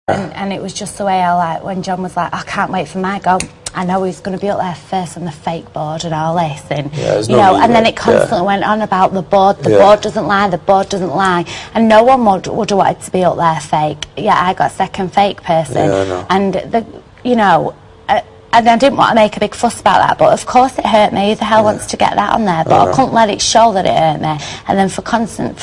And it was just the way I like when John was like, I can't wait for my go. I know he's going to be up there first on the fake board and all this, and you know, and then it constantly went on about the board. The board doesn't lie. The board doesn't lie, and no one would have wanted to be up there fake. Yeah, I got second fake person, and you know. And I didn't want to make a big fuss about that, but of course it hurt me. Who the hell wants to get that on there? But I couldn't let it show that it hurt me. And then for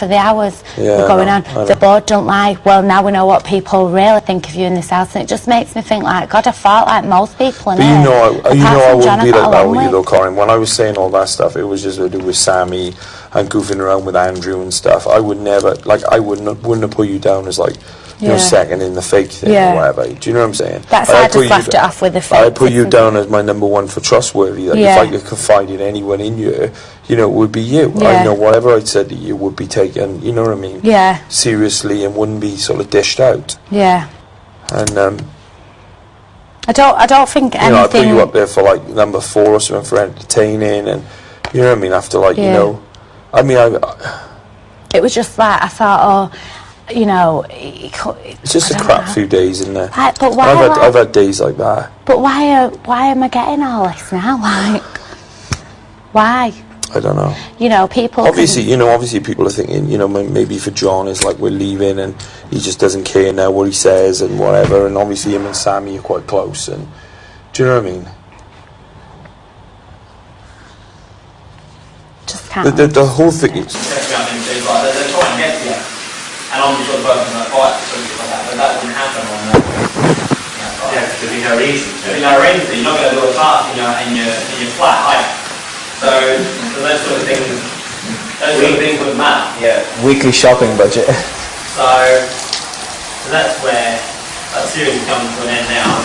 the hours going on, the board don't lie. Well, now we know what people really think of you in this house, and it just makes me think like, God, I felt like most people in here. You know I wouldn't be like that with you though, Corinne. When I was saying all that stuff, it was just to do with Sammy and goofing around with Andrew and stuff. I would never, like, I wouldn't have put you down as like, you know, second in the fake thing or whatever. Do you know what I'm saying? That's why I just left it off with the fake. I put you down as my number one for trustworthy. Like if I could confide in anyone in you, you know, it would be you. I know whatever I said to you would be taken, you know what I mean? Seriously, and wouldn't be sort of dished out. And I don't think anything. You know, I put you up there for like number 4 or something for entertaining, and you know what I mean. After like you know, I mean, it was just like I thought, oh. You know, it's just a crap few days, isn't it? Like, but why I've had days like that. But why am I getting all this now? Like, why? I don't know. You know, people. Obviously, you know, obviously people are thinking, you know, maybe for John it's like we're leaving and he just doesn't care now what he says and whatever. And obviously him and Sammy are quite close. And do you know what I mean? Just can't. The whole thing is. And I'm the sort of person that fights or something like that, but that wouldn't happen on the there'd be no reason. There'd be no reason. You're not going to do a task in your flat, are you? So those sort of things wouldn't matter. Yeah. Weekly shopping budget. So that's where that series is coming to an end now.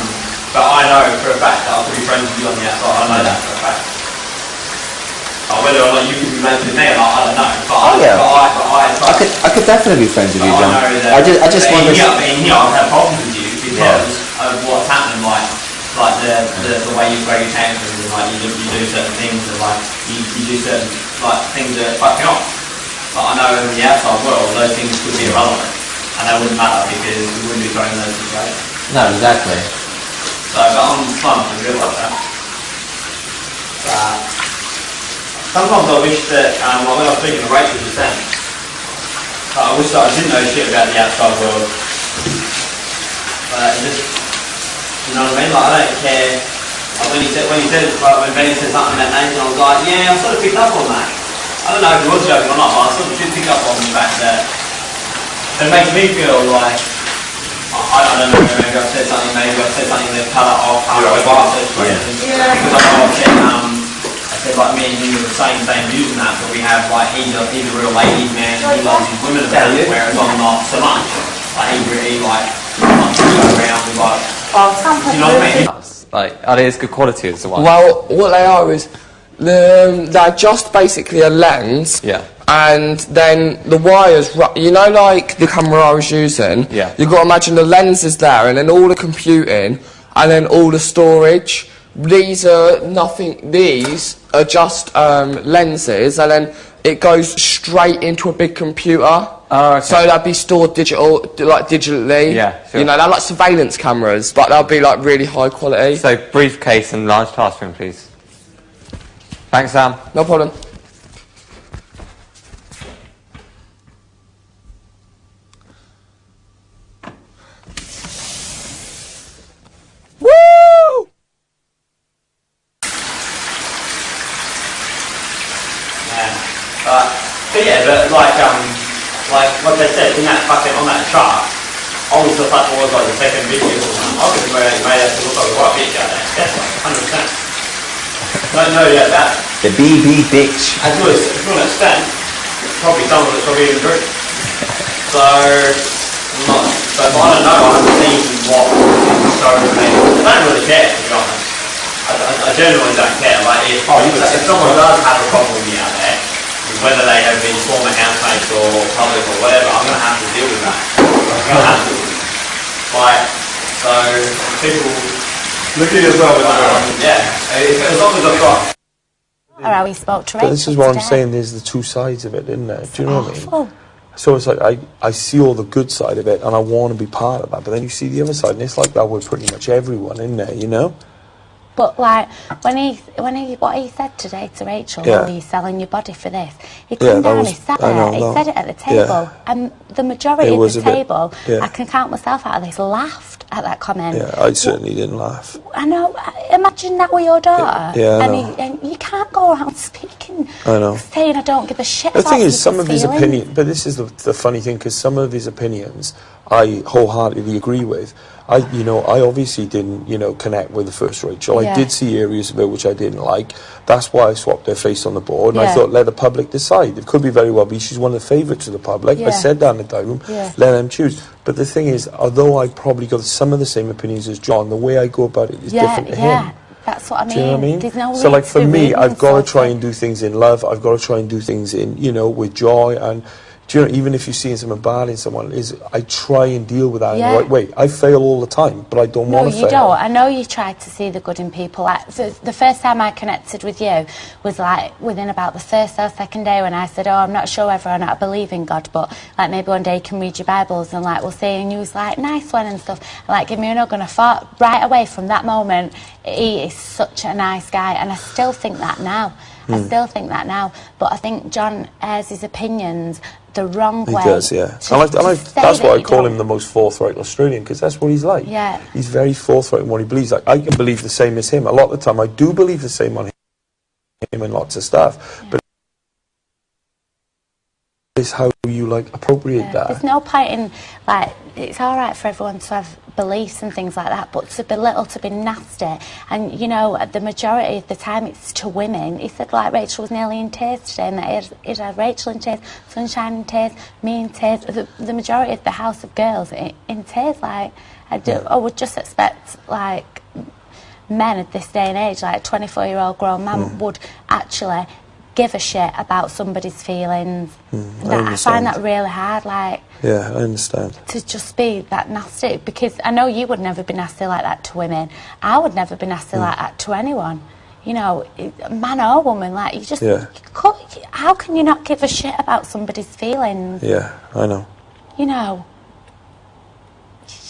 But I know for a fact that I'll be friends with you on the outside. I know that for a fact. Whether or not you can be friends with me or not, I don't know. But I could definitely be friends with you, John. I just wonder. I've had problems with you because of what's happening, like the way you throw your tantrums and like you do certain things and like you do certain like things that are fucking off. But I know in the outside world those things could be irrelevant and they wouldn't matter because we wouldn't be throwing those situations. No, exactly. So, but I'm fun to realise that. Sometimes I wish that, like when I was speaking to Rachel just then, I wish that I didn't know shit about the outside world. But just, you know what I mean? Like I don't care. Like when Benny said something about Nathan, I was like, yeah, I sort of picked up on that. I don't know if he was joking or not, but I sort of did pick up on the fact that it makes me feel like, I don't know, maybe I've said something that cut it off. Because I know I've said, like me and him are the same views in that, but we have like he's a real ladies man and he loves his women about it, whereas I'm not so much. Like he really like wants to go around with like you know what I mean? Like are they as good quality as the one? Well, what they are is they're just basically a lens. And then the wires, you know, like the camera I was using. You've got to imagine the lens is there, and then all the computing, and then all the storage. These are nothing. These are just lenses, and then it goes straight into a big computer. Oh, okay. So they'll be stored digitally. Yeah, sure. You know, they're like surveillance cameras, but they'll be like really high quality. So briefcase and large classroom, please. Thanks, Sam. No problem. Woo! But yeah, but like what they said in that fucking on that chart, I was the fact was like the second video or something. I could have made that to look like a right bitch out there. Definitely, 100%. Don't know yet that. The BB bitch. As well as to an extent, probably some of it's probably even true. So but I don't know, I haven't seen what is so I don't really care, to be honest. I genuinely don't care. Like if someone does have a problem with me out there, whether they have been former housemates or public or whatever, I'm going to have to deal with that. I'm going to have to. Like, so people look at yourself with as long as I've got. Or how he spoke to Rachel This is what I'm saying. There's the two sides of it, isn't there? Do you know what I mean? So it's like, I see all the good side of it, and I want to be part of that, but then you see the other side, and it's like that with pretty much everyone in there, you know? But like what he said today to Rachel, oh, you're selling your body for this. He came down, he sat there, he said it at the table, and the majority of the table, I can count myself out of this, laughed at that comment. Yeah, I certainly didn't laugh. I know. Imagine that with your daughter. And you can't go around speaking, saying I don't give a shit. The thing is, some of his opinions, but this is the funny thing, because some of his opinions I wholeheartedly agree with. I obviously didn't, connect with the first Rachel. I did see areas of it which I didn't like. That's why I swapped her face on the board, and I thought, let the public decide. It could be very well be she's one of the favourites of the public. I said that in the dining room. Let them choose. But the thing is, although I probably got some of the same opinions as John, the way I go about it is different to him. That's what I mean. Do you know what I mean? There's no so, like, for me, I've got to try and do things in love. I've got to try and do things in, with joy. And do you know, even if you're seeing something bad in someone, I try and deal with that in the right way. I fail all the time, but I don't want to fail. No, you don't. I know you try to see the good in people. Like, the first time I connected with you was like within about the first or second day when I said, I'm not sure whether or not I believe in God, but like maybe one day you can read your Bibles and like we'll see. And you was like, nice one and stuff. And, like, give me a hug, and I thought right away from that moment, he is such a nice guy, and I still think that now. I still think that now. But I think John airs his opinions the wrong way. He does, yeah. That's why I call him the most forthright Australian, because that's what he's like. Yeah. He's very forthright in what he believes. Like, I can believe the same as him. A lot of the time, I do believe the same on him and lots of stuff. But it's how you, like, appropriate that. There's no point in, like, it's all right for everyone to have beliefs and things like that, but to belittle, to be nasty, and the majority of the time it's to women. He said like Rachel was nearly in tears today, and that it had Rachel in tears, Sunshine in tears, me in tears, the majority of the house of girls in tears. Like, I would just expect, like, men at this day and age, like a 24-year-old grown man would actually give a shit about somebody's feelings. I find that really hard, like... Yeah, I understand. To just be that nasty, because I know you would never be nasty like that to women. I would never be nasty like that to anyone. Man or woman, like, you just... How can you not give a shit about somebody's feelings? Yeah, I know. You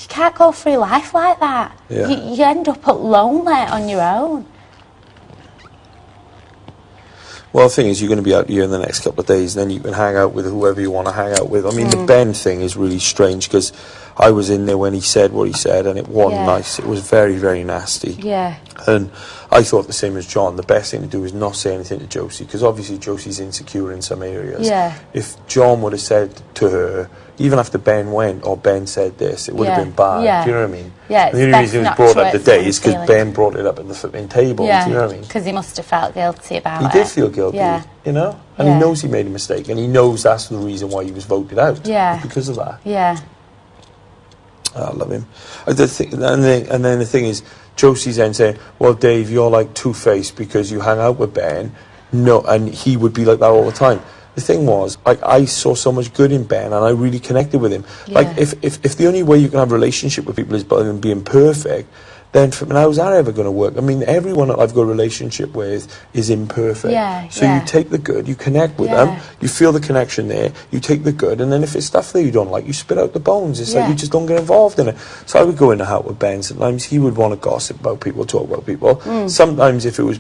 can't go through life like that. Yeah. You end up lonely on your own. Well, the thing is, you're going to be out here in the next couple of days, and then you can hang out with whoever you want to hang out with. I mean, the Ben thing is really strange, because I was in there when he said what he said, and it wasn't nice. It was very, very nasty. Yeah. And I thought the same as John. The best thing to do is not say anything to Josie, because obviously Josie's insecure in some areas. Yeah. If John would have said to her, even after Ben went, or Ben said this, it would have been bad. Yeah. Do you know what I mean? Yeah, the only reason it was brought up today is because Ben brought it up at the flipping table. Yeah. Do you know what I mean? Because he must have felt guilty about it. He did feel guilty, and he knows he made a mistake, and he knows that's the reason why he was voted out. Yeah. Because of that. Yeah. I love him. And then the thing is, Josie's then saying, well, Dave, you're like two-faced because you hang out with Ben. No, and he would be like that all the time. The thing was, I saw so much good in Ben, and I really connected with him. Yeah. Like, if the only way you can have a relationship with people is by them being perfect, then how's that ever going to work? I mean, everyone that I've got a relationship with is imperfect. Yeah, so you take the good, you connect with them, you feel the connection there, you take the good, and then if it's stuff that you don't like, you spit out the bones. It's like you just don't get involved in it. So I would go in the house with Ben. Sometimes he would want to gossip about people, talk about people. Sometimes if it was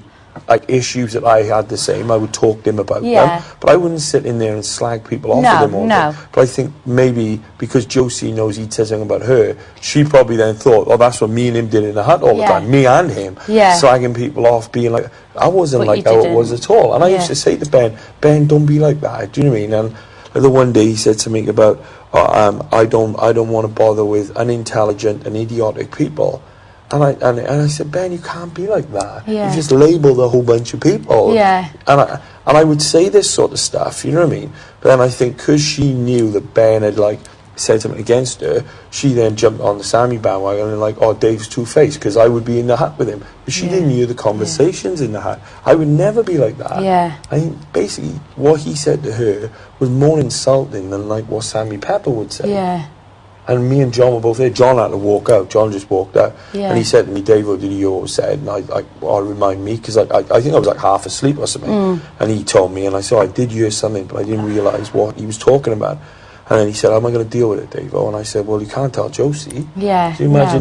like issues that I had the same, I would talk to him about them, but I wouldn't sit in there and slag people off of them all day. But I think maybe because Josie knows he'd said something about her, she probably then thought, oh, that's what me and him did in the hut all the time, me and him, slagging people off, being like, I wasn't like how it was at all. And I used to say to Ben, don't be like that, do you know what I mean? And the one day he said something about, I don't want to bother with unintelligent and idiotic people. And I said, Ben, you can't be like that. You just labelled a whole bunch of people. Yeah. And I would say this sort of stuff, you know what I mean? But then I think because she knew that Ben had, like, said something against her, she then jumped on the Sammy bandwagon and like, oh, Dave's two-faced, because I would be in the hut with him. But she didn't hear the conversations in the hut. I would never be like that. Yeah. I think basically what he said to her was more insulting than, like, what Sammy Pepper would say. Yeah. And me and John were both there. John had to walk out. John just walked out. Yeah. And he said to me, Dave, what did you always said? And I remind me, because I think I was like half asleep or something. And he told me, and I said, I did hear something, but I didn't realise what he was talking about. And then he said, how am I going to deal with it, Dave? And I said, well, you can't tell Josie. Yeah. So you imagine